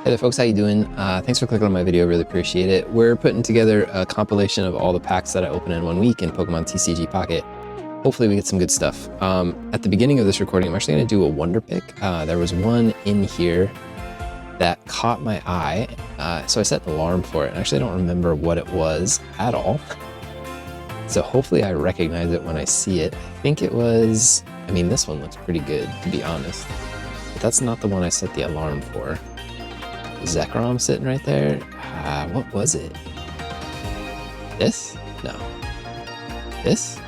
Hey there folks, how you doing? Thanks for clicking on my video, really appreciate it. We're putting together a compilation of all the packs that I open in 1 week in Pokemon TCG Pocket. Hopefully we get some good stuff. At the beginning of this recording, I'm actually going to do a wonder pick. There was one in here that caught my eye, so I set an alarm for it. I actually don't remember what it was at all. So hopefully I recognize it when I see it. I think it was, I mean, this one looks pretty good, to be honest. But that's not the one I set the alarm for. Zekrom sitting right there. What was it? This? No. This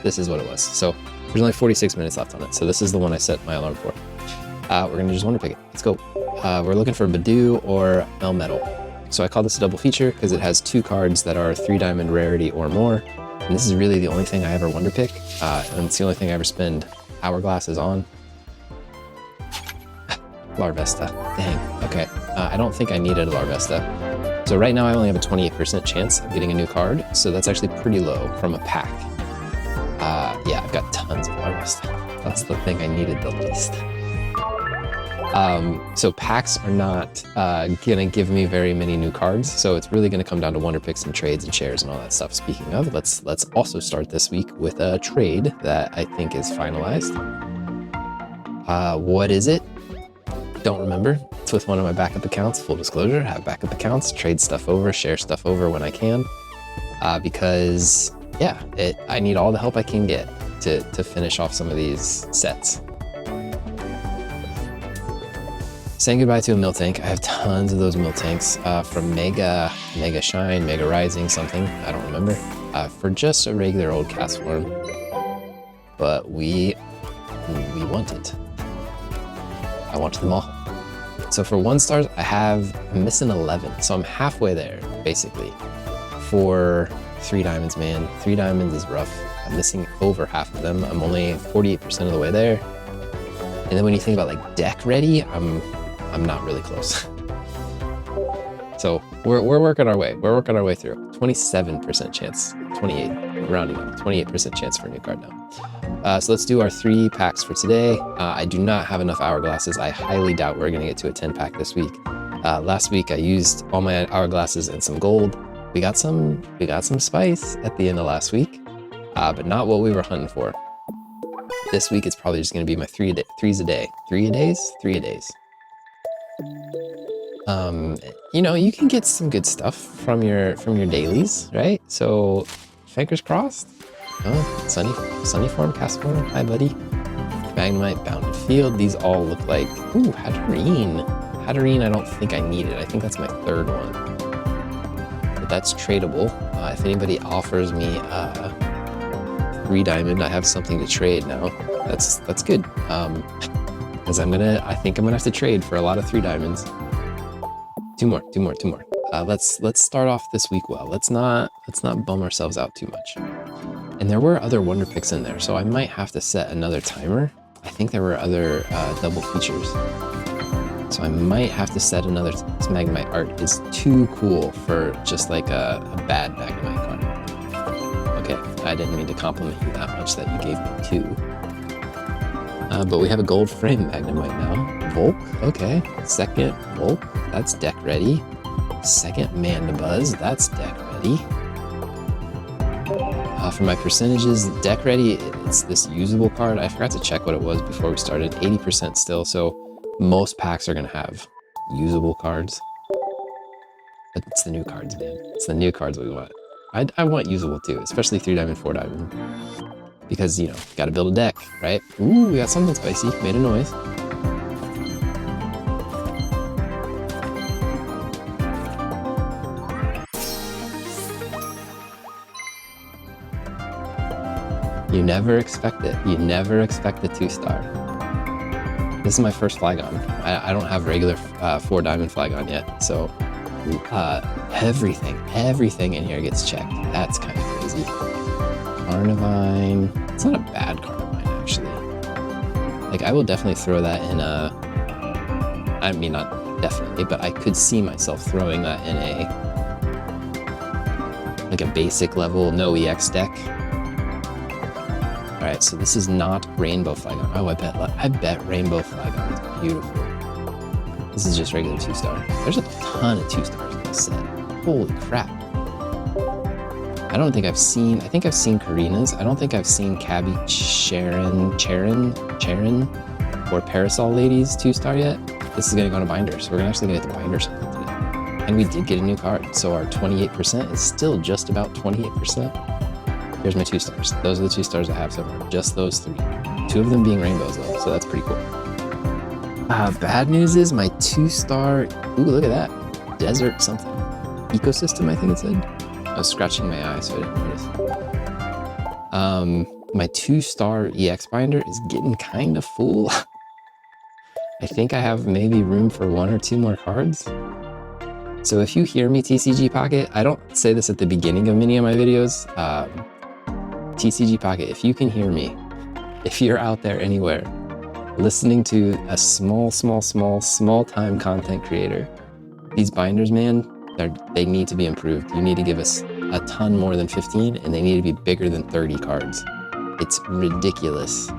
is what it was. So there's only 46 minutes left on it. So this is the one I set my alarm for. We're gonna just wonder pick it. Let's go. We're looking for Badoo or Melmetal. So I call this a double feature because it has 2 cards that are 3 diamond rarity or more. And this is really the only thing I ever wonder pick. And it's the only thing I ever spend hourglasses on. Larvesta. Dang. Okay. I don't think I needed a Larvesta. So right now I only have a 28% chance of getting a new card. So that's actually pretty low from a pack. Yeah, I've got tons of Larvesta. That's the thing I needed the least. So packs are not gonna give me very many new cards. So it's really gonna come down to wonder picks and trades and shares and all that stuff. Speaking of, let's also start this week with a trade that I think is finalized. What is it? Don't remember. It's with one of my backup accounts. Full disclosure, I have backup accounts, trade stuff over, share stuff over when I can. Because yeah, I need all the help I can get to finish off some of these sets. Saying goodbye to a Miltank. I have tons of those Miltanks from Mega Shine, Mega Rising, something, I don't remember, for just a regular old Castform. But we want it. I want them all. So for 1 stars, I'm missing 11. So I'm halfway there, basically. For 3 diamonds, man. 3 diamonds is rough. I'm missing over half of them. I'm only 48% of the way there. And then when you think about like deck ready, I'm not really close. So we're working our way. We're working our way through. 27% chance, 28, rounding up, 28% chance for a new card now. So let's do our 3 packs for today. I do not have enough hourglasses. I highly doubt we're gonna get to a 10 pack this week. Last week I used all my hourglasses and some gold. We got some spice at the end of last week, but not what we were hunting for. This week it's probably just gonna be my 3 a day. 3 a days. You know, you can get some good stuff from your dailies, right? So fingers crossed. Oh, Sunny Form, Castform, hi buddy. Magnemite, Bounded Field, these all look like, ooh, Hatterene. Hatterene I don't think I need it. I think that's my 3rd one. But that's tradable. If anybody offers me 3 diamond, I have something to trade now. That's good. Because I think I'm gonna have to trade for a lot of 3 diamonds. 2 more. Let's start off this week well. Let's not bum ourselves out too much. And there were other wonder picks in there, so I might have to set another timer. I think there were other double features. So I might have to set another. This Magnemite art is too cool for just like a bad Magnemite card. Okay, I didn't mean to compliment you that much that you gave me 2. But we have a gold frame Magnemite now. Volk, okay. 2nd Volk, that's deck ready. 2nd Mandibuzz, that's deck ready. For my percentages, deck ready, it's this usable card. I forgot to check what it was before we started. 80% still, so most packs are gonna have usable cards. But it's the new cards, man. It's the new cards we want. I want usable too, especially 3 diamond, 4 diamond. Because, you know, gotta build a deck, right? Ooh, we got something spicy, made a noise. You never expect it. You never expect the 2-star. This is my first Flygon. I don't have regular 4 diamond Flygon yet, so everything in here gets checked. That's kind of crazy. Carnivine. It's not a bad Carnivine, actually. Like, I will definitely throw that in a... I mean, not definitely, but I could see myself throwing that in a basic level, no EX deck. All right, so this is not Rainbow Flygon. Oh, I bet Rainbow Flygon is beautiful. This is just regular 2-star. There's a ton of 2-stars in this set. Holy crap. I think I've seen Karina's. I don't think I've seen Cabby Charon, or Parasol Ladies 2-star yet. This is gonna go to binders. We're actually gonna get the binders today. And we did get a new card, so our 28% is still just about 28%. Here's my 2-stars. Those are the 2-stars I have so far, just those 3. 2 of them being rainbows though, so that's pretty cool. Bad news is my 2-star, ooh, look at that. Desert something. Ecosystem, I think it said. I was scratching my eye, so I didn't notice. My 2-star EX binder is getting kind of full. I think I have maybe room for 1 or 2 more cards. So if you hear me, TCG Pocket, I don't say this at the beginning of many of my videos. TCG Pocket, if you can hear me, if you're out there anywhere, listening to a small time content creator, these binders, man, they need to be improved. You need to give us a ton more than 15, and they need to be bigger than 30 cards. It's ridiculous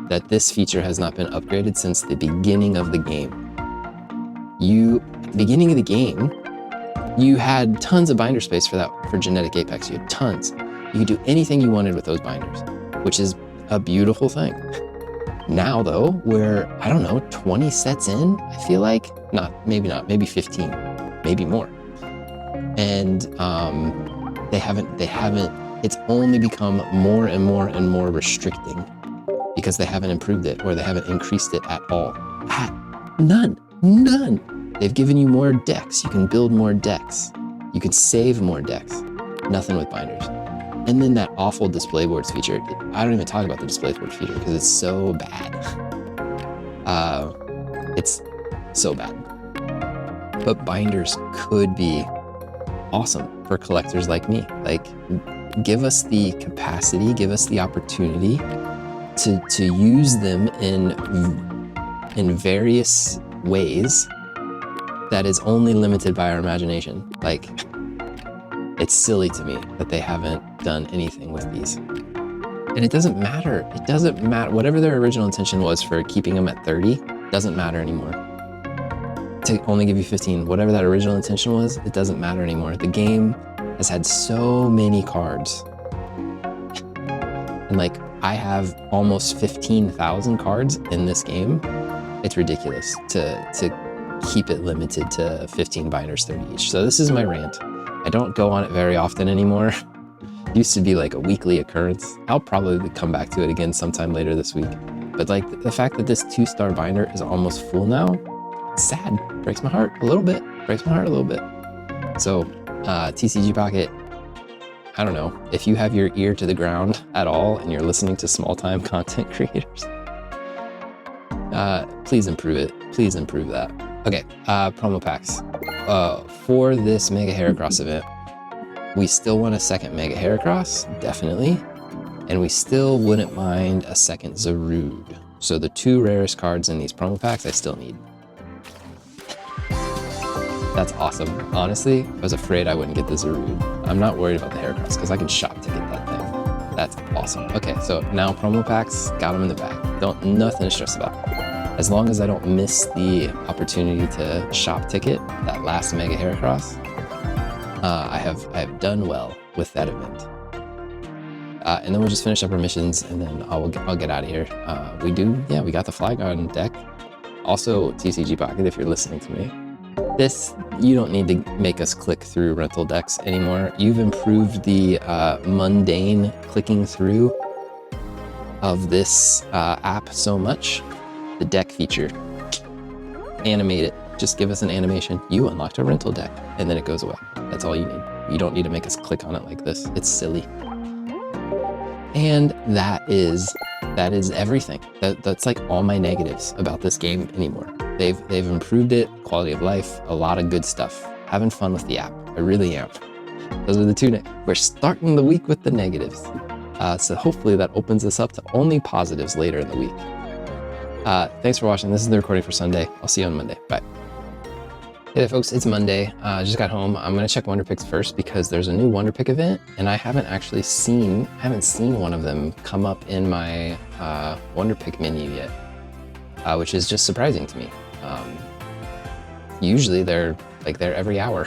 that this feature has not been upgraded since the beginning of the game. At the beginning of the game, you had tons of binder space for Genetic Apex. You had tons. You could do anything you wanted with those binders, which is a beautiful thing. Now though, we're, I don't know, 20 sets in, I feel like? Maybe 15, maybe more. And they haven't, it's only become more and more restricting because they haven't improved it or they haven't increased it at all. None. They've given you more decks. You can build more decks. You can save more decks. Nothing with binders. And then that awful display boards feature. I don't even talk about the display board feature because it's so bad. It's so bad. But binders could be awesome for collectors like me. Like, give us the capacity, give us the opportunity to use them in various ways that is only limited by our imagination. Like, it's silly to me that they haven't done anything with these. And it doesn't matter. It doesn't matter. Whatever their original intention was for keeping them at 30, doesn't matter anymore. To only give you 15, whatever that original intention was, it doesn't matter anymore. The game has had so many cards. And like, I have almost 15,000 cards in this game. It's ridiculous to keep it limited to 15 binders, 30 each. So this is my rant. I don't go on it very often anymore. It used to be like a weekly occurrence. I'll probably come back to it again sometime later this week. But like, the fact that this 2-star binder is almost full now, it's sad. Breaks my heart a little bit. So TCG Pocket, I don't know, if you have your ear to the ground at all and you're listening to small-time content creators, please improve it. Please improve that. Okay, promo packs. For this Mega Heracross event, we still want a second Mega Heracross, definitely. And we still wouldn't mind a second Zarude. So the 2 rarest cards in these promo packs I still need. That's awesome. Honestly, I was afraid I wouldn't get the Zarude. I'm not worried about the Heracross because I can shop ticket that thing. That's awesome. Okay, so now promo packs, got them in the bag. Nothing to stress about. As long as I don't miss the opportunity to shop ticket that last Mega Heracross, I have done well with that event. And then we'll just finish up our missions, and then I'll get out of here. We got the Flygon deck. Also, TCG Pocket, if you're listening to me. You don't need to make us click through rental decks anymore. You've improved the mundane clicking through of this app so much. The deck feature, animate it. Just give us an animation. You unlocked a rental deck, and then it goes away. That's all you need. You don't need to make us click on it like this. It's silly. And that is everything. That's like all my negatives about this game anymore. They've improved it, quality of life, a lot of good stuff. Having fun with the app. I really am. Those are the 2. We're starting the week with the negatives. So hopefully that opens us up to only positives later in the week. Thanks for watching. This is the recording for Sunday. I'll see you on Monday. Bye. Hey there, folks. It's Monday. I just got home. I'm going to check Wonder Picks first because there's a new Wonder Pick event, and I haven't seen one of them come up in my Wonder Pick menu yet, which is just surprising to me. usually they're like there every hour.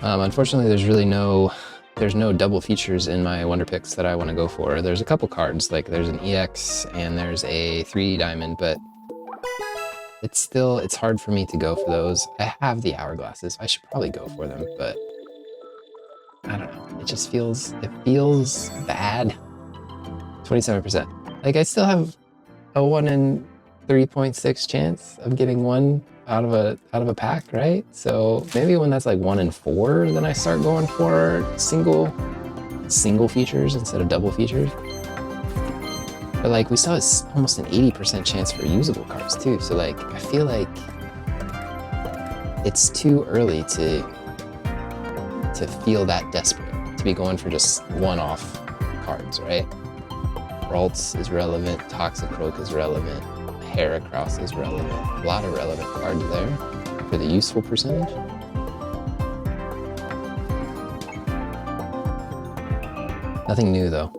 Unfortunately, there's no double features in my Wonder Picks that I want to go for. There's a couple cards, like there's an EX and there's a 3 diamond, but it's hard for me to go for those. I have the hourglasses. I should probably go for them, but I don't know. It feels bad. 27%. Like I still have a 1 in 3.6 chance of getting one out of a pack, right? So maybe when that's like 1 in 4, then I start going for single features instead of double features. But like we saw almost an 80% chance for usable cards too. So like I feel like it's too early to feel that desperate to be going for just one-off cards, right? Ralts is relevant, Toxicroak is relevant, Heracross is relevant. A lot of relevant cards there for the useful percentage. Nothing new though.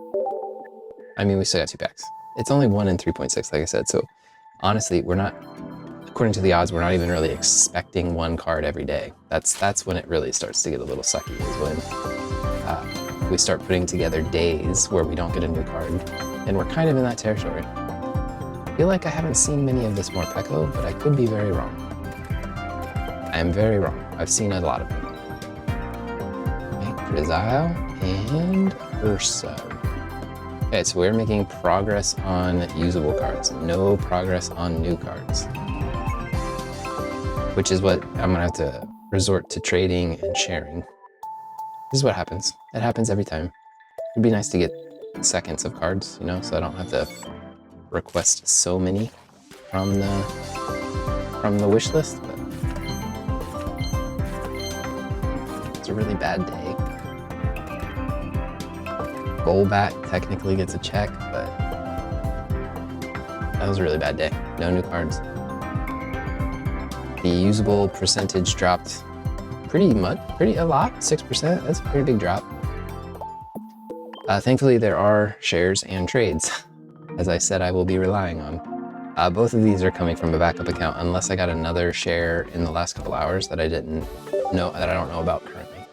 I mean, we still got 2 packs. It's only 1 in 3.6, like I said. So honestly, according to the odds, we're not even really expecting one card every day. That's when it really starts to get a little sucky, is when we start putting together days where we don't get a new card. And we're kind of in that territory. I feel like I haven't seen many of this Morpeko, but I could be very wrong. I am very wrong. I've seen a lot of them. Okay, Drizzile and Ursa. Okay, so we're making progress on usable cards. No progress on new cards. Which is what I'm gonna have to resort to trading and sharing. This is what happens. It happens every time. It'd be nice to get seconds of cards, you know, so I don't have to request so many from the wish list, but it's a really bad day. Golbat technically gets a check, but that was a really bad day. No new cards. The usable percentage dropped a lot, 6%. That's a pretty big drop. Thankfully, there are shares and trades, as I said I will be relying on. Both of these are coming from a backup account, unless I got another share in the last couple hours that I don't know about currently.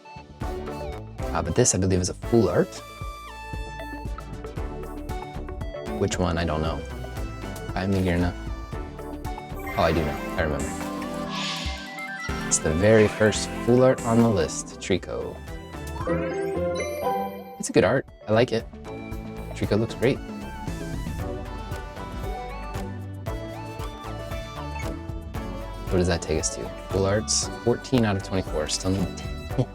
But this, I believe, is a full art. Which one? I don't know. I'm Nigirna. Oh, I do know. I remember. It's the very first full art on the list, Trico. It's a good art. I like it. Trico looks great. What does that take us to? Full arts, 14 out of 24. Still need 10.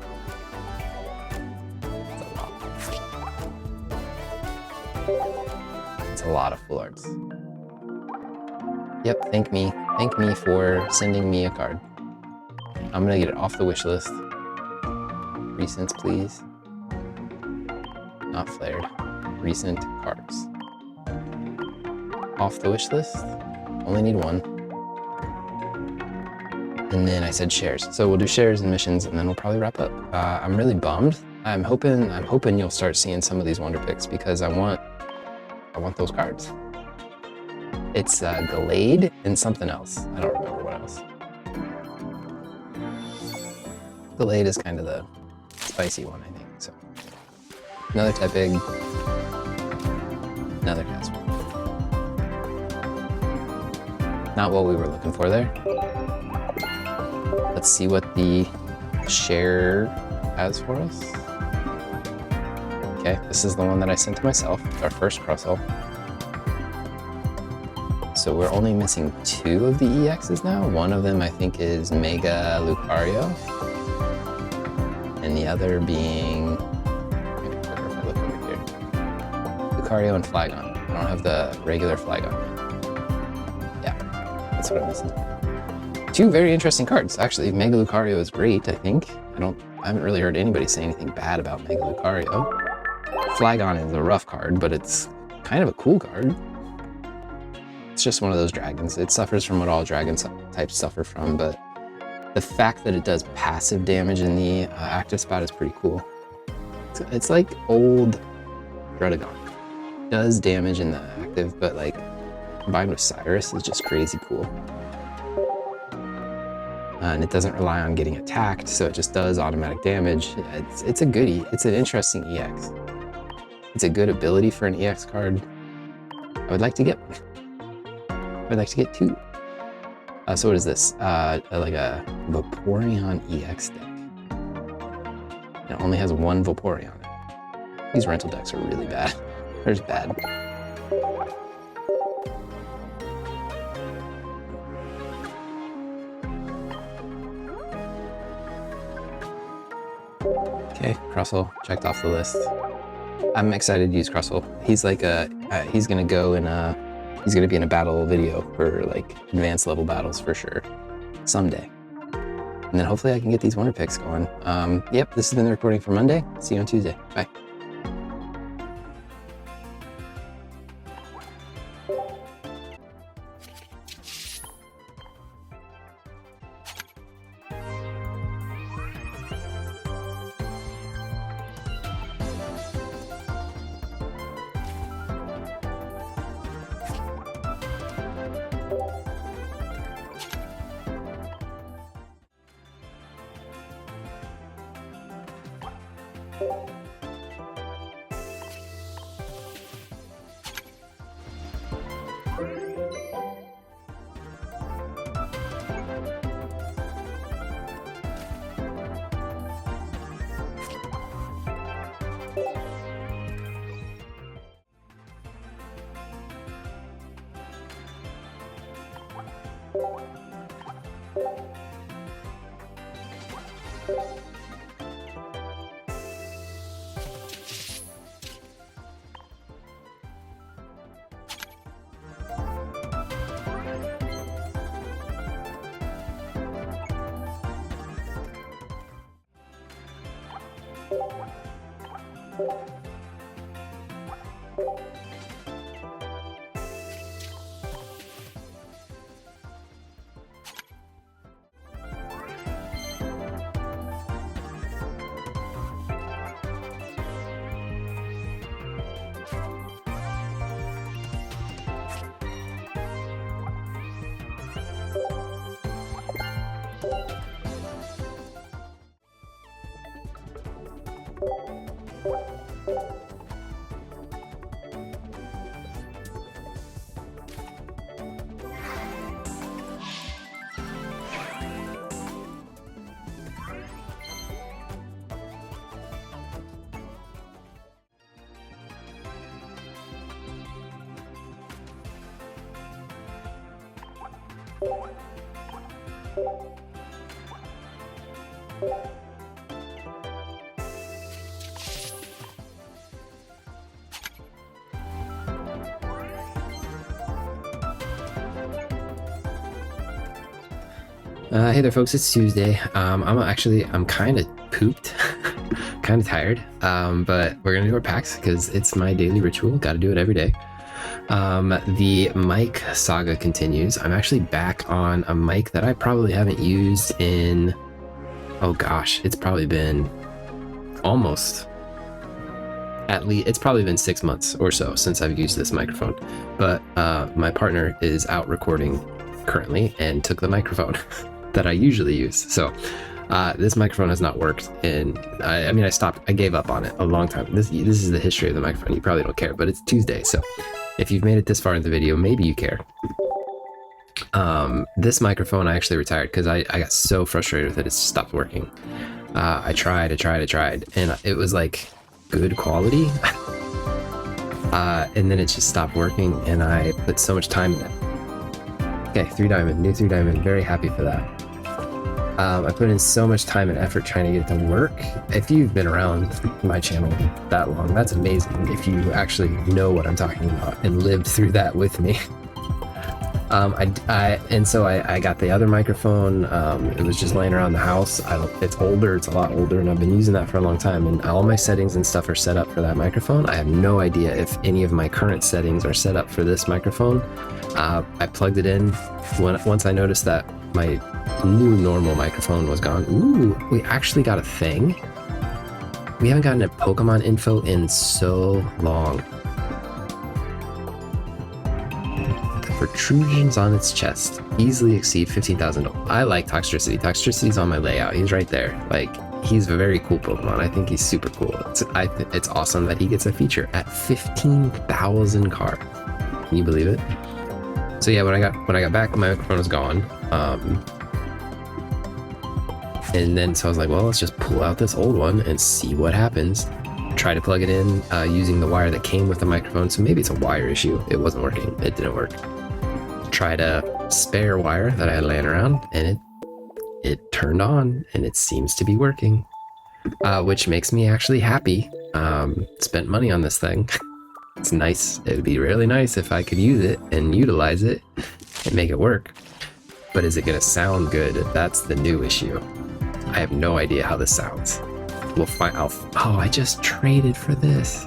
It's a lot of full arts. Yep, thank me. Thank me for sending me a card. I'm gonna get it off the wish list. Recents, please. Not flared. Recent cards. Off the wish list. Only need 1. And then I said shares. So we'll do shares and missions, and then we'll probably wrap up. I'm really bummed. I'm hoping you'll start seeing some of these Wonder Picks because I want those cards. It's Glade and something else. I don't remember what else. Glade is kind of the spicy one, I think. So another Tepig, another Casper. Not what we were looking for there. Let's see what the share has for us. Okay, this is the one that I sent to myself. It's our first cross-haul. So we're only missing 2 of the EXs now. One of them I think is Mega Lucario. And the other being, maybe quicker if I look over here. Lucario and Flygon. I don't have the regular Flygon yet. Yeah, that's what I'm missing. 2 very interesting cards, actually. Mega Lucario is great, I think. I haven't really heard anybody say anything bad about Mega Lucario. Flygon is a rough card, but it's kind of a cool card. It's just one of those dragons. It suffers from what all dragon types suffer from, but the fact that it does passive damage in the active spot is pretty cool. It's like old Druddigon. Does damage in the active, but like combined with Cyrus is just crazy cool. and it doesn't rely on getting attacked, so it just does automatic damage. It's a goodie. It's an interesting EX. It's a good ability for an EX card. I would like to get one. I'd like to get 2. So what is this? Like a Vaporeon EX deck. It only has 1 Vaporeon. These rental decks are really bad. They're just bad. Okay, Crustle checked off the list. I'm excited to use Crustle. He's like he's gonna go in he's gonna be in a battle video for like advanced level battles for sure someday. And then hopefully I can get these wonder picks going. Yep, this has been the recording for Monday. See you on Tuesday. Bye. Hey there folks, it's Tuesday. I'm kind of pooped, kind of tired, but we're gonna do our packs because it's my daily ritual. Got to do it every day. The mic saga continues. I'm actually back on a mic that I probably haven't used in, oh gosh, it's probably been almost, at least, it's probably been 6 months or so since I've used this microphone. But my partner is out recording currently and took the microphone that I usually use. So this microphone has not worked, and I gave up on it a long time. This is the history of the microphone. You probably don't care, but it's Tuesday, so if you've made it this far in the video, maybe you care. This microphone I actually retired because I got so frustrated with it, it stopped working. I tried, and it was like good quality, and then it just stopped working, and I put so much time in it. Okay, 3 diamond, new 3 diamond, very happy for that. I put in so much time and effort trying to get it to work. If you've been around my channel that long, that's amazing. If you actually know what I'm talking about and lived through that with me. So I got the other microphone. It was just laying around the house. It's older, it's a lot older, and I've been using that for a long time, and all my settings and stuff are set up for that microphone. I have no idea if any of my current settings are set up for this microphone. I plugged it in once I noticed that my new normal microphone was gone. Ooh, we actually got a thing. We haven't gotten a Pokemon info in so long. For protrusions on its chest easily exceed 15,000. I like Toxtricity. Toxtricity's on my layout. He's right there. Like, he's a very cool Pokemon. I think he's super cool. It's awesome that he gets a feature at 15,000 cards. Can you believe it? So yeah, when I got back, my microphone was gone. And then so I was like, well, let's just pull out this old one and see what happens. Try to plug it in using the wire that came with the microphone. So maybe it's a wire issue. It wasn't working. It didn't work. Tried a spare wire that I had laying around, and it turned on, and it seems to be working, which makes me actually happy. Spent money on this thing. It's nice. It would be really nice if I could use it and utilize it and make it work. But is it going to sound good? That's the new issue. I have no idea how this sounds. We'll find out. Oh, I just traded for this.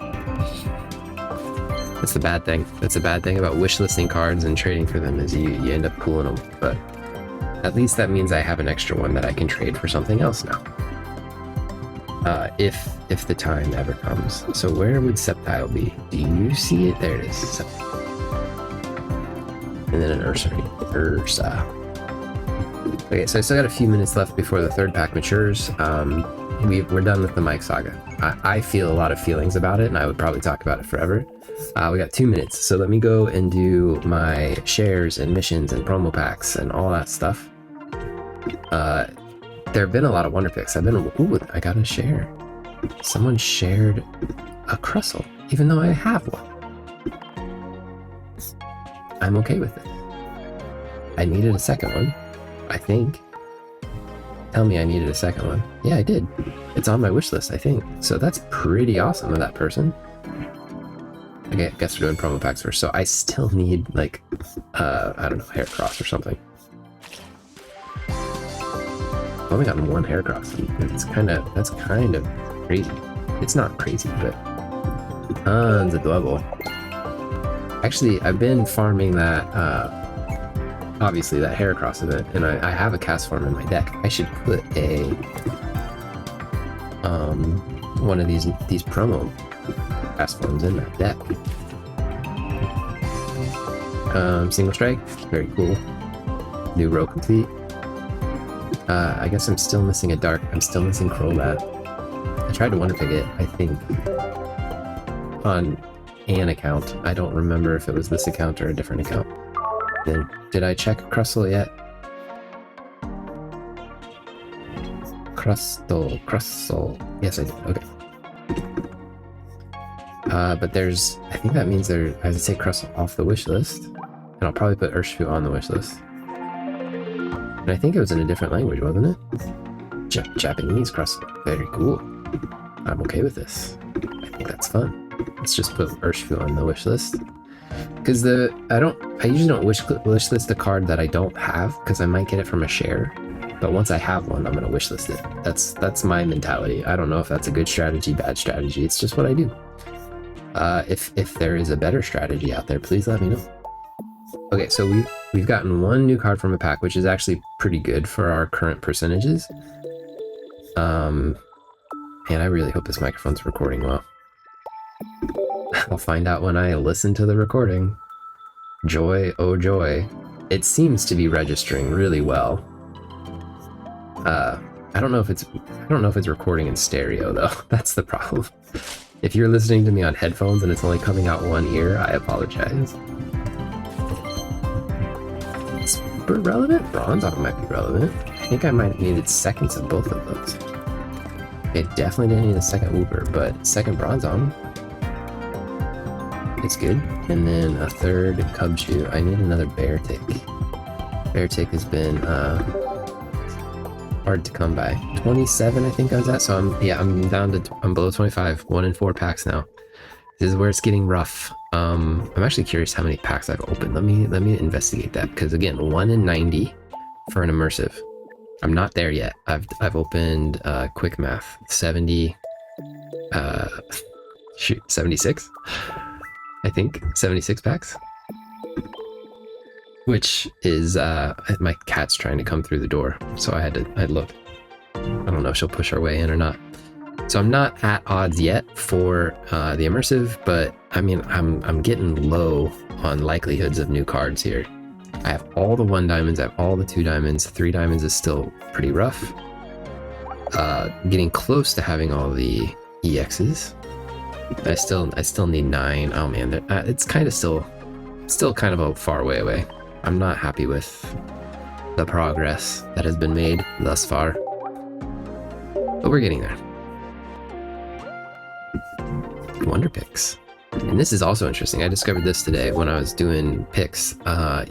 That's the bad thing. That's the bad thing about wishlisting cards and trading for them, is you end up pulling them. But at least that means I have an extra one that I can trade for something else now. If the time ever comes. So where would Sceptile be? Do you see it? There it is. And then an Ursa. Okay, so I still got a few minutes left before the third pack matures. We're done with the Mike saga. I feel a lot of feelings about it, and I would probably talk about it forever. We got 2 minutes, so let me go and do my shares and missions and promo packs and all that stuff. There have been a lot of wonder picks. Ooh, I got a share. Someone shared a Crustle, even though I have one. I'm okay with it. I needed a second one, I think. Tell me I needed a second one. Yeah, I did. It's on my wish list, I think. So that's pretty awesome of that person. Okay, I guess we're doing promo packs first. So I still need, like, I don't know, Heracross or something. I've only gotten one Heracross. That's kind of crazy. It's not crazy, but tons of Dwebble. Actually, I've been farming that, obviously that Heracross event, and I have a cast form in my deck. I should put a one of these promo cast forms in that deck. Single strike, very cool. New row complete. I guess I'm still missing a dark. I'm still missing Crobat. I tried to wonder pick it, I think, on an account. I don't remember if it was this account or a different account. Then, did I check Crustle yet? Crustle. Yes, I did. Okay. But there's, I think that means I have to take Crustle off the wish list, and I'll probably put Urshifu on the wish list. And I think it was in a different language, wasn't it? Japanese Crustle. Very cool. I'm okay with this. I think that's fun. Let's just put Urshifu on the wish list. Because I usually don't wish list a card that I don't have, because I might get it from a share. But once I have one, I'm gonna wish list it. That's my mentality. I don't know if that's a good strategy, bad strategy. It's just what I do. If there is a better strategy out there, please let me know. Okay, so we've gotten one new card from a pack, which is actually pretty good for our current percentages. And I really hope this microphone's recording well. I'll find out when I listen to the recording. Joy, oh joy. It seems to be registering really well. I don't know if it's recording in stereo though. That's the problem. If you're listening to me on headphones and it's only coming out one ear, I apologize. Super relevant? Bronzong might be relevant. I think I might have needed seconds of both of those. It definitely didn't need a second Wooper, but second Bronzong. It's good. And then a third Cubchoo. I need another Beartic. Beartic has been hard to come by. 27 I think I was at, so I'm below 25. 1 in 4 packs now. This is where it's getting rough. I'm actually curious how many packs I've opened. Let me investigate that, because again, 1 in 90 for an immersive. I'm not there yet. I've opened quick math, 70 76 I think, 76 packs, which is my cat's trying to come through the door, so I had to look. I don't know if she'll push her way in or not. So I'm not at odds yet for the immersive, but I mean I'm getting low on likelihoods of new cards here. I have all the 1 diamonds, I have all the 2 diamonds. 3 diamonds is still pretty rough. Getting close to having all the EXs. I still need 9. Oh man, it's kind of still kind of a far way away. I'm not happy with the progress that has been made thus far, but we're getting there. Wonder picks. And this is also interesting. I discovered this today when I was doing picks.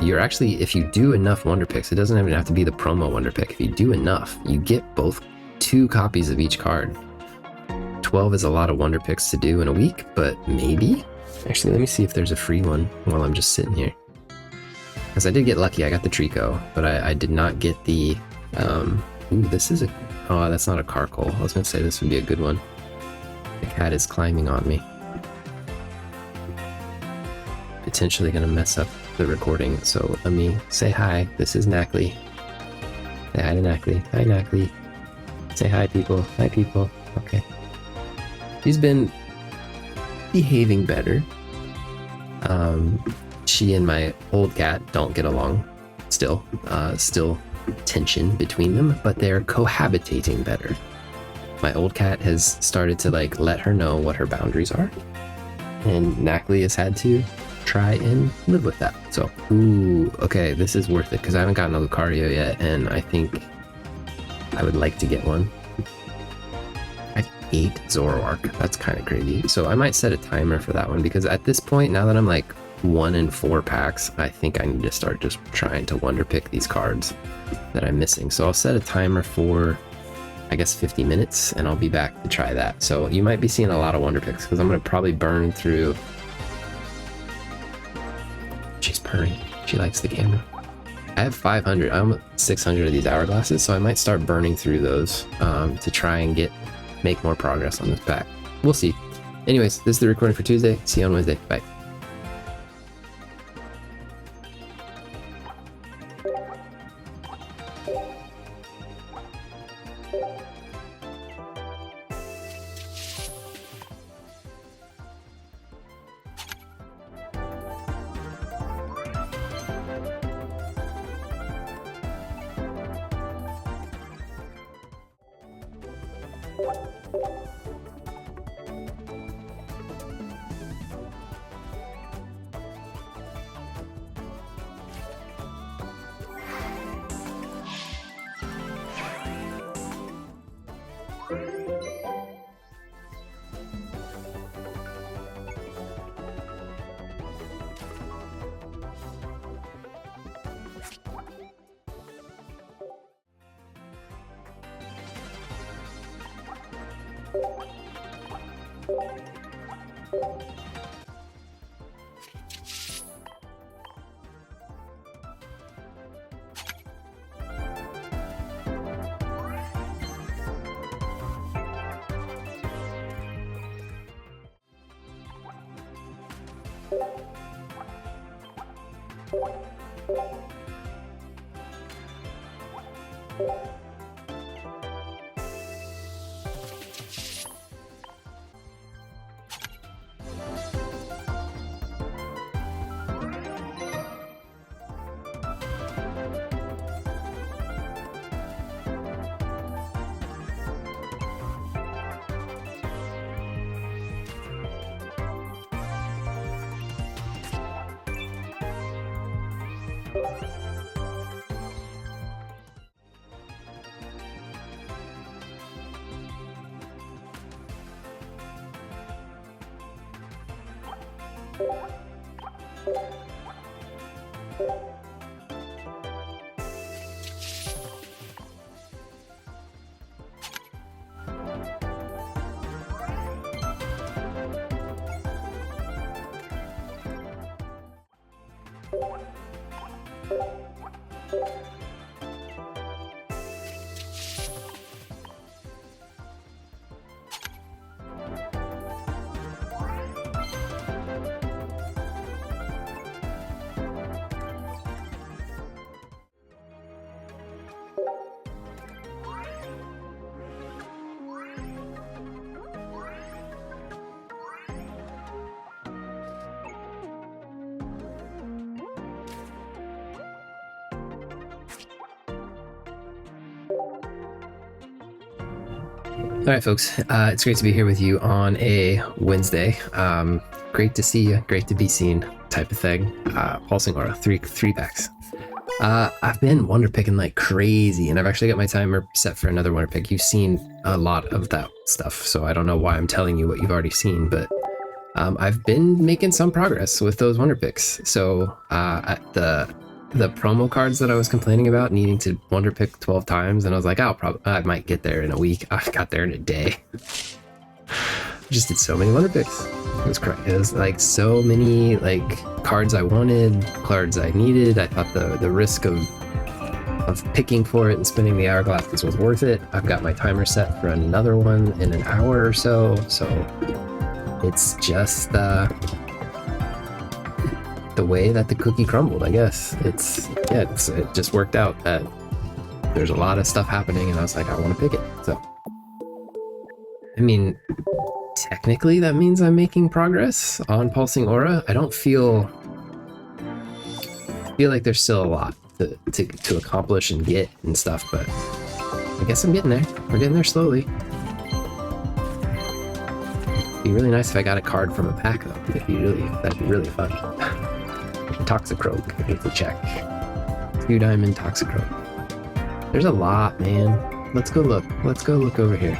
You're actually, if you do enough wonder picks, it doesn't even have to be the promo wonder pick. If you do enough, you get both 2 copies of each card. 12 is a lot of wonder picks to do in a week, but maybe? Actually, let me see if there's a free one while I'm just sitting here. Because I did get lucky, I got the Trico, but I did not get the, ooh, this is oh, that's not a Carkol. I was gonna say this would be a good one. The cat is climbing on me. Potentially gonna mess up the recording, so let me say hi. This is Knackley. Say hi to Knackley. Hi, Knackley. Say hi, people. Hi, people. Okay. She's been behaving better. She and my old cat don't get along still. Still tension between them, but they're cohabitating better. My old cat has started to like let her know what her boundaries are, and Knackley has had to try and live with that. So, ooh, okay, this is worth it because I haven't gotten a Lucario yet, and I think I would like to get one. I have 8 Zoroark. That's kind of crazy. So I might set a timer for that one because at this point, now that I'm like 1 in 4 packs, I think I need to start just trying to wonder pick these cards that I'm missing. So I'll set a timer for, I guess, 50 minutes, and I'll be back to try that. So you might be seeing a lot of wonder picks because I'm going to probably burn through. She's purring. She likes the camera. I have 500. I'm 600 of these hourglasses, so I might start burning through those to try and make more progress on this pack. We'll see. Anyways, this is the recording for Tuesday. See you on Wednesday. Bye. All right, folks. It's great to be here with you on a Wednesday. Great to see you. Great to be seen. Type of thing. Pulsing Aura, three packs. I've been wonder picking like crazy, and I've actually got my timer set for another wonder pick. You've seen a lot of that stuff, so I don't know why I'm telling you what you've already seen, but I've been making some progress with those wonder picks. So at the promo cards that I was complaining about needing to wonder pick 12 times, and I was like, I might get there in a week. I got there in a day. Just did so many wonder picks. It was correct. It was like so many like cards I wanted, cards I needed. I thought the risk of picking for it and spinning the hourglasses was worth it. I've got my timer set for another one in an hour or so. So it's just the way that the cookie crumbled, I guess. It just worked out that there's a lot of stuff happening, and I was like, I want to pick it. So, I mean, technically that means I'm making progress on Pulsing Aura. I don't feel like there's still a lot to accomplish and get and stuff, but I guess I'm getting there. We're getting there slowly. It'd be really nice if I got a card from a pack, though. That'd be really fun. Toxicroak, I need to check. 2-diamond Toxicroak. There's a lot, man. Let's go look over here.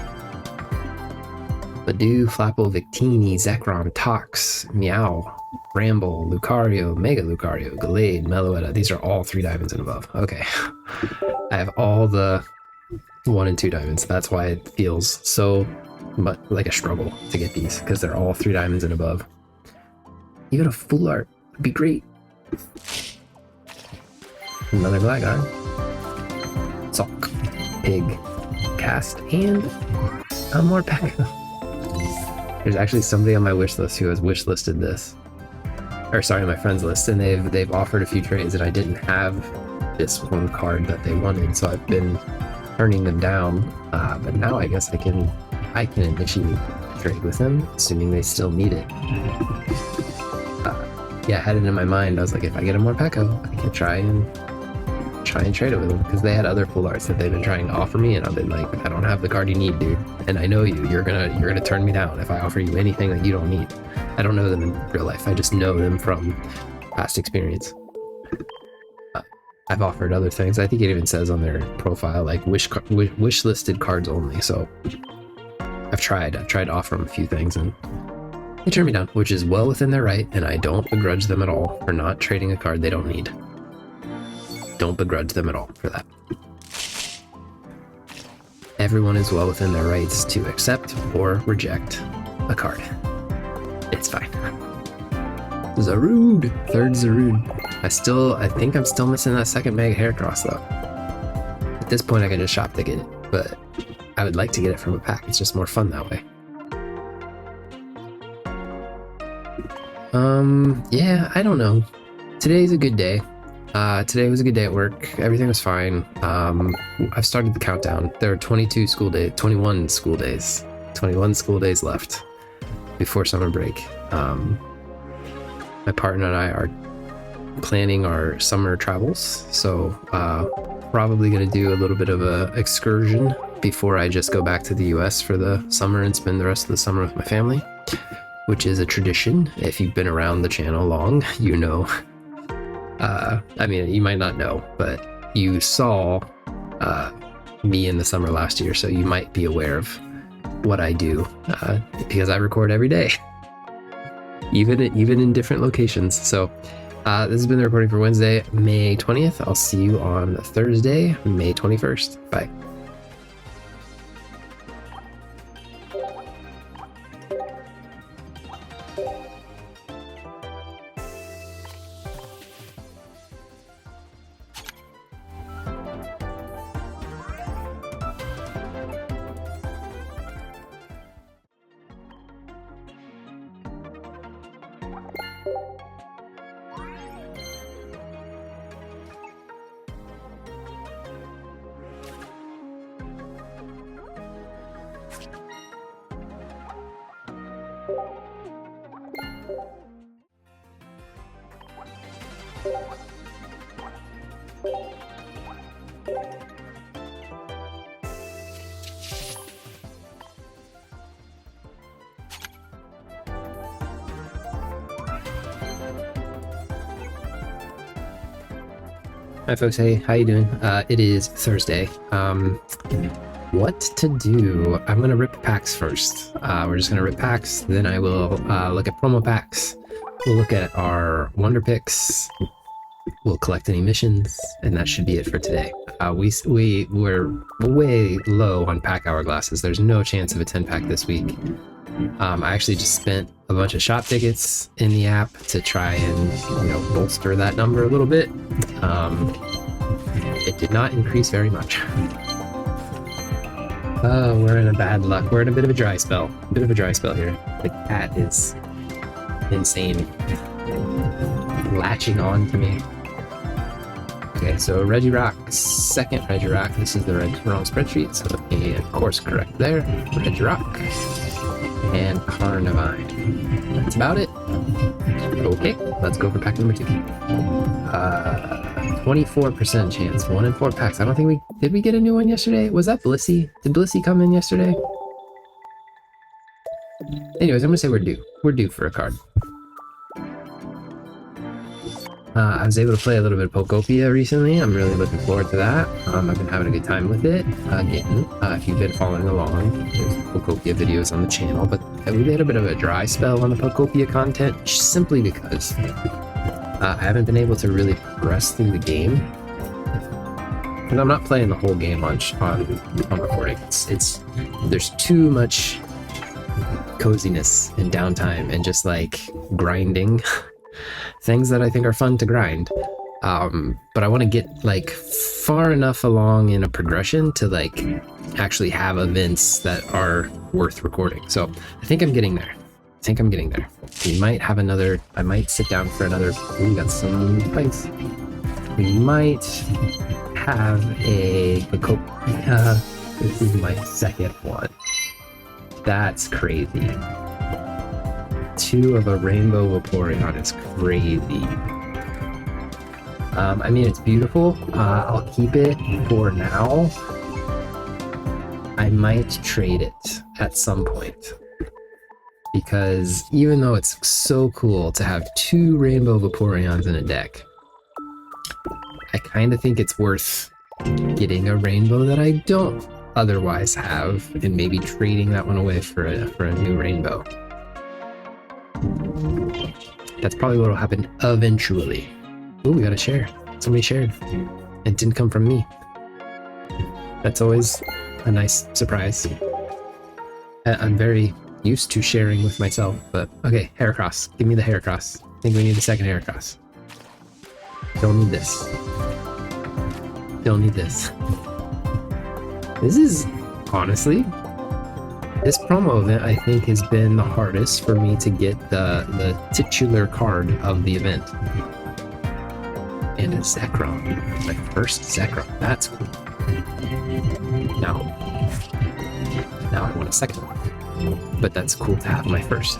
Badoo, Flapple, Victini, Zekrom, Tox, Meow, Bramble, Lucario, Mega Lucario, Gallade, Meloetta. These are all 3 diamonds and above. Okay. I have all the 1 and 2 diamonds. That's why it feels so much like a struggle to get these, because they're all 3 diamonds and above. Even a full art would be great. Another Blackguard. Sulk, Pig, Cast, and a more pack. There's actually somebody on my wish list who has wish listed this. Or sorry, my friends list, and they've offered a few trades, and I didn't have this one card that they wanted, so I've been turning them down. But now I guess I can initiate a trade with them, assuming they still need it. Yeah, I had it in my mind. I was like, if I get a Morpeko, I can try and trade it with them, because they had other full arts that they've been trying to offer me, and I've been like, I don't have the card you need, dude. And I know you're gonna turn me down if I offer you anything that you don't need. I don't know them in real life. I just know them from past experience. I've offered other things. I think it even says on their profile like wish listed cards only. So I've tried to offer them a few things, and they turned me down, which is well within their right, and I don't begrudge them at all for not trading a card they don't need. Don't begrudge them at all for that. Everyone is well within their rights to accept or reject a card. It's fine. Zarude! Third Zarude. I think I'm still missing that second Mega Heracross though. At this point I can just shop to get it, but I would like to get it from a pack. It's just more fun that way. Yeah, I don't know. Today's a good day. Today was a good day at work. Everything was fine. I've started the countdown. There are 21 school days left before summer break. My partner and I are planning our summer travels, so probably going to do a little bit of a excursion before I just go back to the US for the summer and spend the rest of the summer with my family, which is a tradition. If you've been around the channel long, you know. I mean, you might not know, but you saw me in the summer last year, so you might be aware of what I do, because I record every day, even in different locations. So this has been the recording for Wednesday, May 20th. I'll see you on Thursday, May 21st. Bye. Hi folks, hey, how you doing? It is Thursday. What to do? I'm gonna rip packs first. We're just gonna rip packs, then I will look at promo packs. We'll look at our wonder picks. We'll collect any missions, and that should be it for today. We're way low on pack hourglasses. There's no chance of a 10-pack this week. I actually just spent a bunch of shop tickets in the app to try and, bolster that number a little bit. It did not increase very much. Oh, we're in a bad luck. We're in a bit of a dry spell. Bit of a dry spell here. The cat is insane. Latching on to me. Okay, so Regirock, second Regirock. This is the wrong spreadsheet, so of course correct there. Regirock. And Carnivine. That's about it. Okay, let's go for pack number 2. 24% chance. 1 in 4 packs. I don't think did we get a new one yesterday? Was that Blissey? Did Blissey come in yesterday? Anyways, I'm gonna say we're due. We're due for a card. I was able to play a little bit of Pokemon recently. I'm really looking forward to that. I've been having a good time with it. Again, if you've been following along, there's Pokemon videos on the channel, but we had a bit of a dry spell on the Pokemon content simply because I haven't been able to really progress through the game. And I'm not playing the whole game on recording. There's too much coziness and downtime and just like grinding. Things that I think are fun to grind, but I want to get like far enough along in a progression to like actually have events that are worth recording. So I think I'm getting there. We might have another. I might sit down for another. We got some spice. We might have a this is my second one. That's crazy. 2 of a rainbow Vaporeon is crazy. I mean, it's beautiful. I'll keep it for now. I might trade it at some point. Because even though it's so cool to have 2 rainbow Vaporeons in a deck, I kind of think it's worth getting a rainbow that I don't otherwise have and maybe trading that one away for a new rainbow. That's probably what will happen eventually. Ooh, we got a share. Somebody shared. It didn't come from me. That's always a nice surprise. I'm very used to sharing with myself, but okay, Heracross. Give me the Heracross. I think we need the second Heracross. Don't need this. Don't need this. This is, honestly, this promo event, I think, has been the hardest for me to get the titular card of the event. And a Zekrom. My first Zekrom. That's cool. Now I want a second one. But that's cool to have my first.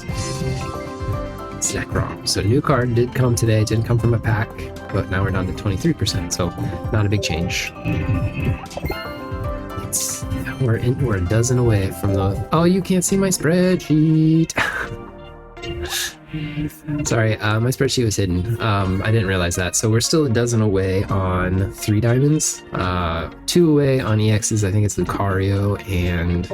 Zekrom. So new card did come today. It didn't come from a pack, but now we're down to 23%, so not a big change. We're a dozen away from the... Oh, you can't see my spreadsheet. Sorry, my spreadsheet was hidden. I didn't realize that. So we're still a dozen away on 3 diamonds. 2 away on EXs. I think it's Lucario and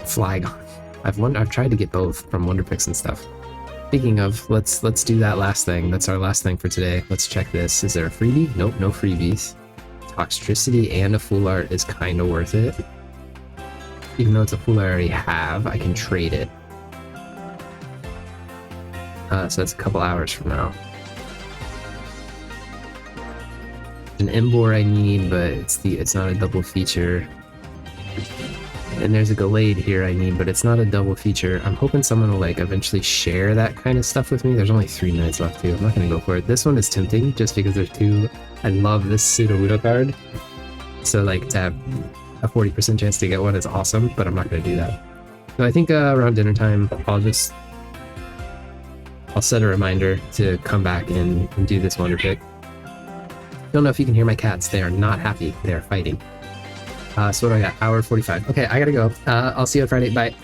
Flygon. I've tried to get both from Wonder Picks and stuff. Speaking of, let's do that last thing. That's our last thing for today. Let's check this. Is there a freebie? Nope, no freebies. Toxtricity and a Full Art is kind of worth it. Even though it's a Full I already have, I can trade it. So that's a couple hours from now. An Embor I need, but it's not a double feature. And there's a Gallade here I need, but it's not a double feature. I'm hoping someone will like eventually share that kind of stuff with me. There's only 3 minutes left too. I'm not gonna go for it. This one is tempting just because there's 2. I love this Sudowoodo card. So like to have a 40% chance to get one is awesome, but I'm not gonna do that. So I think around dinner time, I'll set a reminder to come back and do this Wonder Pick. Don't know if you can hear my cats. They are not happy. They are fighting. So what do I got? Hour 45. Okay, I gotta go. I'll see you on Friday. Bye.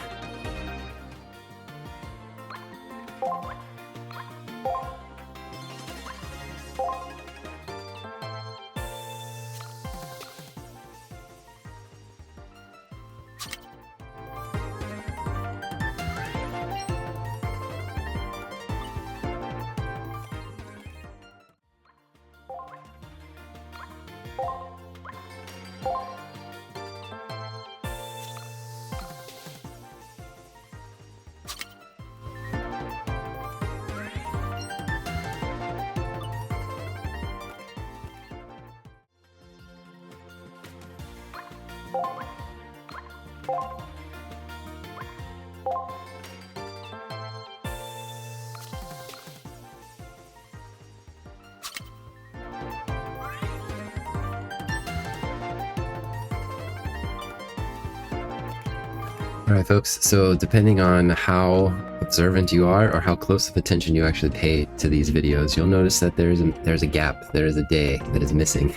All right, folks, so depending on how observant you are or how close of attention you actually pay to these videos, you'll notice that there's a gap, there is a day that is missing.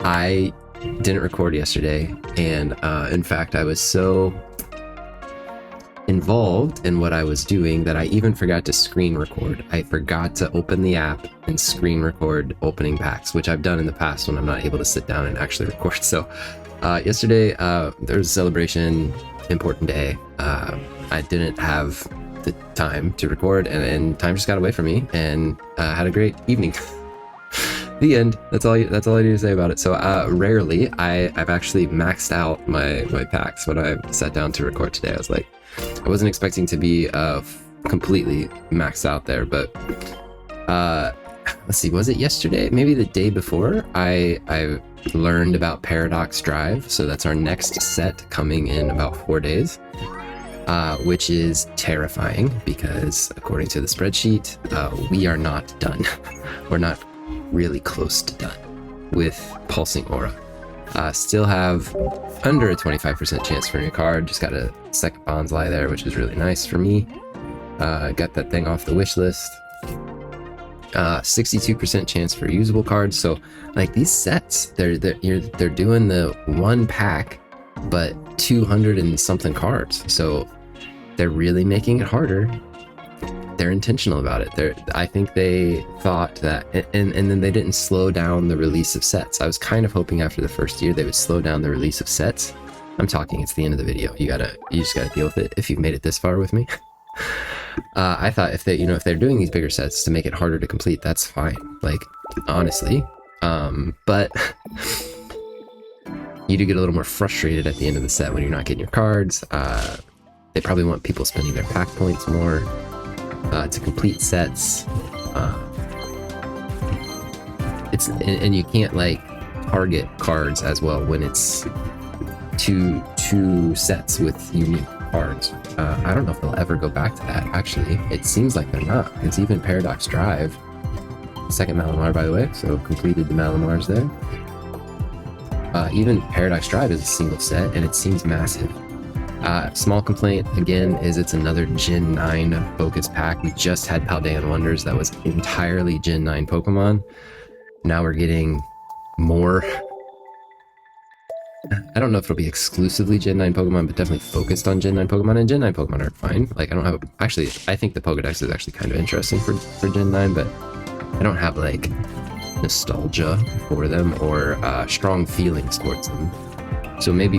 I didn't record yesterday, and in fact, I was so involved in what I was doing that I even forgot to screen record. I forgot to open the app and screen record opening packs, which I've done in the past when I'm not able to sit down and actually record. So yesterday, there was a celebration, important day. I didn't have the time to record, and time just got away from me, and had a great evening. The end. That's all I need to say about it. So rarely I've actually maxed out my packs when I sat down to record today. I was like, I wasn't expecting to be completely maxed out there, but let's see, was it yesterday? Maybe the day before I learned about Paradox Drive. So that's our next set coming in about 4 days, which is terrifying because according to the spreadsheet, we are not done. We're not really close to done with Pulsing Aura. Still have under a 25% chance for a new card. Just got a second Bonsly there, which is really nice for me. Got that thing off the wish list. 62% chance for usable cards. So like these sets, they're doing the one pack, but 200 and something cards. So they're really making it harder. They're intentional about it. I think they thought that, and then they didn't slow down the release of sets. I was kind of hoping after the first year they would slow down the release of sets. I'm talking, it's the end of the video. You just gotta deal with it if you've made it this far with me. I thought if they're doing these bigger sets to make it harder to complete, that's fine. Like, honestly. But you do get a little more frustrated at the end of the set when you're not getting your cards. They probably want people spending their pack points more to complete sets. And you can't like target cards as well when it's two sets with unique cards. I don't know if they'll ever go back to that. Actually, it seems like they're not. It's even Paradox Drive. Second Malamar, by the way, so completed the Malamars there. Even Paradox Drive is a single set, and it seems massive. Small complaint, again, is it's another Gen 9 focus pack. We just had Paldean Wonders that was entirely Gen 9 Pokemon. Now we're getting more. I don't know if it'll be exclusively Gen 9 Pokemon, but definitely focused on Gen 9 Pokemon, and Gen 9 Pokemon are fine. Like, I don't have actually, I think the Pokedex is actually kind of interesting for Gen 9, but I don't have, like, nostalgia for them or strong feelings towards them. So maybe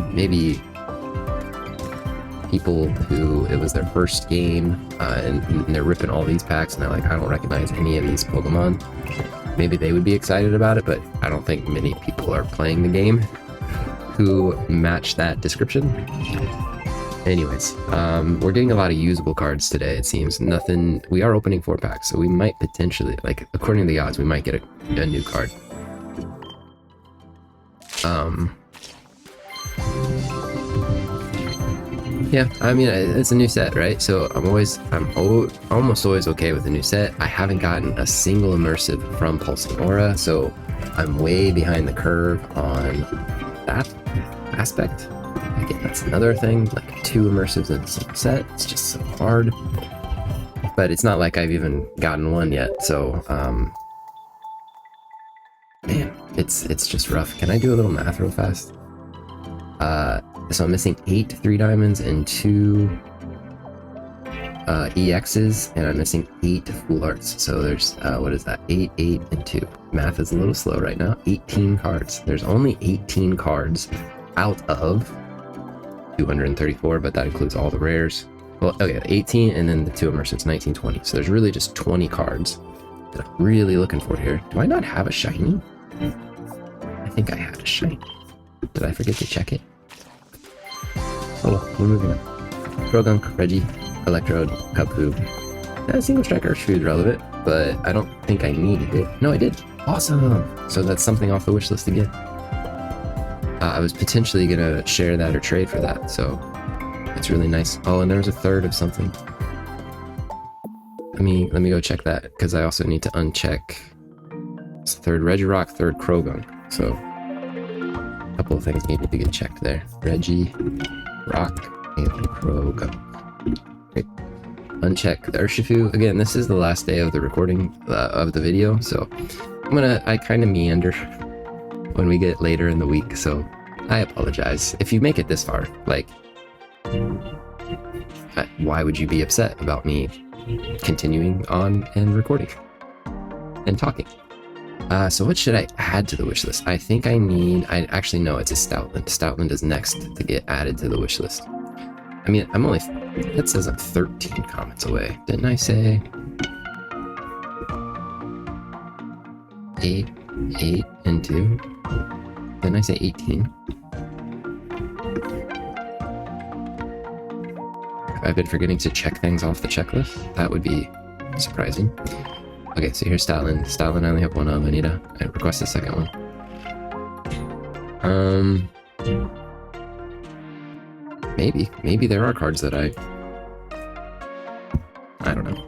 people who it was their first game and they're ripping all these packs and they're like, I don't recognize any of these Pokemon. Maybe they would be excited about it, but I don't think many people are playing the game who match that description. Anyways, we're getting a lot of usable cards today, it seems. Nothing. We are opening 4 packs, so we might potentially, like, according to the odds, we might get a new card. Yeah, I mean, it's a new set, right? So I'm almost always okay with a new set. I haven't gotten a single immersive from Pulsing Aura, so I'm way behind the curve on that aspect. Again, that's another thing, like 2 immersives in a single set. It's just so hard. But it's not like I've even gotten one yet, so man, it's just rough. Can I do a little math real fast? So I'm missing 8 3 diamonds and 2 EXs, and I'm missing 8 full arts. So there's what is that? 8, 8, and 2. Math is a little slow right now. 18 cards. There's only 18 cards out of 234, but that includes all the rares. Well, okay, 18 and then the 2 immersives, 19, 20. So there's really just 20 cards that I'm really looking for here. Do I not have a shiny? I think I had a shiny. Did I forget to check it? Oh well, we're moving on. Drogunk, Reggie, Electrode, Kapu. Single Striker Shoe is relevant, but I don't think I needed it. No, I did. Awesome! So that's something off the wish list again. I was potentially gonna share that or trade for that, so it's really nice. Oh, and there was a third of something. Let me go check that, because I also need to uncheck. It's third Regirock, third Croagunk. So a couple of things needed to get checked there. Regirock and Croagunk. Okay. Uncheck the Urshifu. Again, this is the last day of the recording of the video, so I kind of meander when we get later in the week, so I apologize. If you make it this far, like, why would you be upset about me continuing on and recording and talking? So what should I add to the wish list? I think I actually know it's a Stoutland. Stoutland is next to get added to the wish list. I mean, it says I'm 13 comments away. Didn't I say 8 and 2? Didn't I say 18? I've been forgetting to check things off the checklist. That would be surprising. Okay, so here's Stoutland. Stoutland I only have one of. I need to request a second one. Maybe there are cards that I don't know.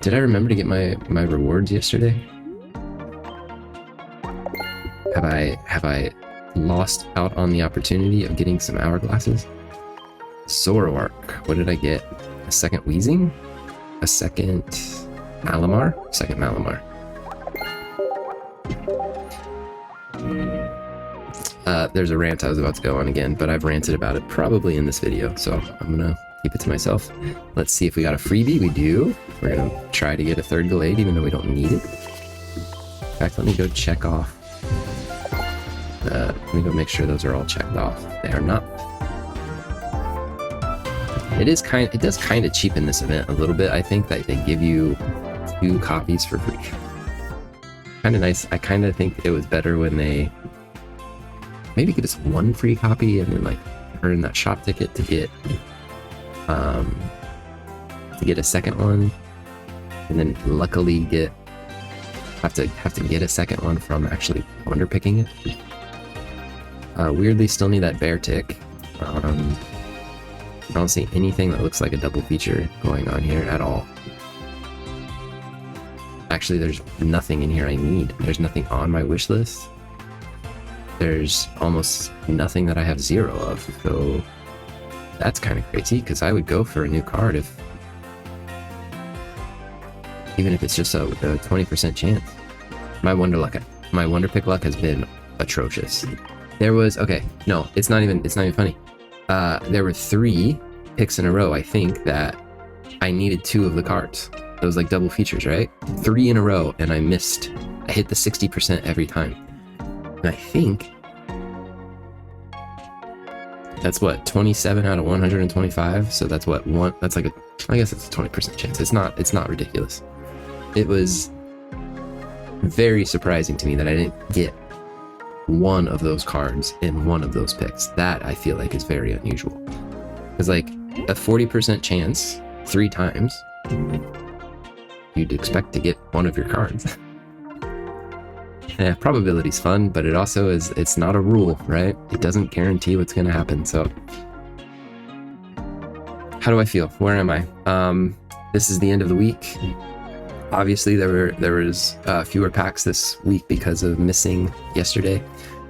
Did I remember to get my rewards yesterday? Have I lost out on the opportunity of getting some hourglasses? Zoroark. What did I get? A second Weezing? A second Malamar? Second Malamar. There's a rant I was about to go on again, but I've ranted about it probably in this video, so I'm gonna keep it to myself. Let's see if we got a freebie. We do. We're gonna try to get a third Gallade, even though we don't need it. In fact, let me go check off. Let me go make sure those are all checked off. They are not. It does kind of cheapen this event a little bit. I think that they give you 2 copies for free. Kind of nice. I kind of think it was better when they maybe give us 1 free copy and then like earn that shop ticket to get a second one, and then luckily have to get a second one from actually wonder picking it. Weirdly, still need that bear tick. I don't see anything that looks like a double feature going on here at all. Actually, there's nothing in here I need. There's nothing on my wish list. There's almost nothing that I have 0 of, so that's kind of crazy, because I would go for a new card even if it's just a 20% chance. My wonder pick luck has been atrocious. There was, okay, no, it's not even funny. There were 3 picks in a row, I think, that I needed 2 of the cards. Those like double features, right? 3 in a row, and I missed. I hit the 60% every time. And I think that's what, 27 out of 125. So that's what that's like I guess it's a 20% chance. It's not ridiculous. It was very surprising to me that I didn't get 1 of those cards in 1 of those picks. That I feel like is very unusual. Because like a 40% chance 3 times, you'd expect to get 1 of your cards. Yeah, probability's fun, but it also it's not a rule, right? It doesn't guarantee what's going to happen. So how do I feel? Where am I? This is the end of the week. Obviously, there was fewer packs this week because of missing yesterday.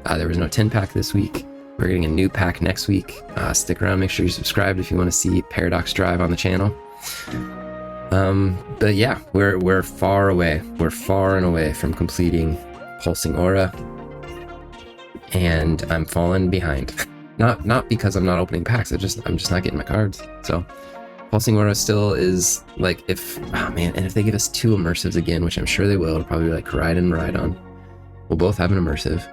There was no 10-pack this week. We're getting a new pack next week. Stick around, make sure you're subscribed if you want to see Paradox Drive on the channel. But yeah, we're far away. We're far and away from completing Pulsing Aura, and I'm falling behind. Not because I'm not opening packs. I'm just not getting my cards. So Pulsing Aura still is like, if they give us 2 immersives again, which I'm sure they will, it'll probably be like Ride and Rhydon. We'll both have an immersive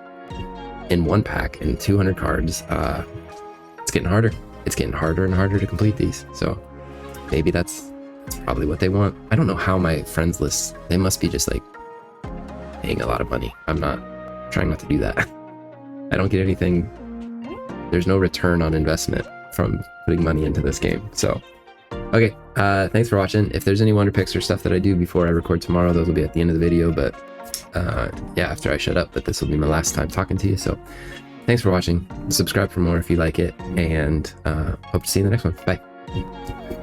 in 1 pack and 200 cards. It's getting harder. It's getting harder and harder to complete these. So maybe that's probably what they want. I don't know how my friends list, they must be just like paying a lot of money. I'm trying not to do that. I don't get anything. There's no return on investment from putting money into this game. So, okay. Thanks for watching. If there's any wonder picks or stuff that I do before I record tomorrow, those will be at the end of the video. But yeah, after I shut up, but this will be my last time talking to you. So Thanks for watching. Subscribe for more if you like it, and hope to see you in the next one. Bye.